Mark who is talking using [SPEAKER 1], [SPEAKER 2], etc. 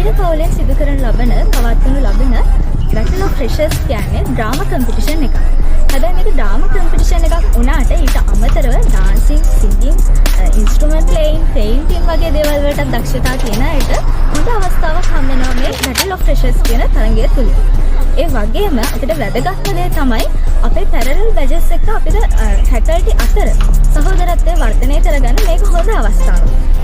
[SPEAKER 1] අපිට පවුලෙන් සිදු කරන ලබන පවත්වනු ලබන Battle of Freshers කියන්නේ ඩ්‍රාමා කම්පිටිෂන් එකක්. හැබැයි මේක ඩ්‍රාමා කම්පිටිෂන් එකක් වුණාට ඊට අමතරව ඩාන්සින්, සිංගින්, ඉන්ස්ට්‍රුමන්ට් ප්ලේයින්, පේන්ටින් වගේ දේවල් වලට දක්ෂතා තියෙන අයට හොඳ අවස්ථාවක් හම්බ වෙනවා මේ Battle of Freshers කියන තරඟය තුලින්. ඒ වගේම අපිට වැදගත්ම දේ තමයි අපේ පැරලල් බැජස් එක අපිට ෆැකල්ටි අතර සහෝදරත්වය වර්ධනය කරගන්න මේක හොඳ අවස්ථාවක්.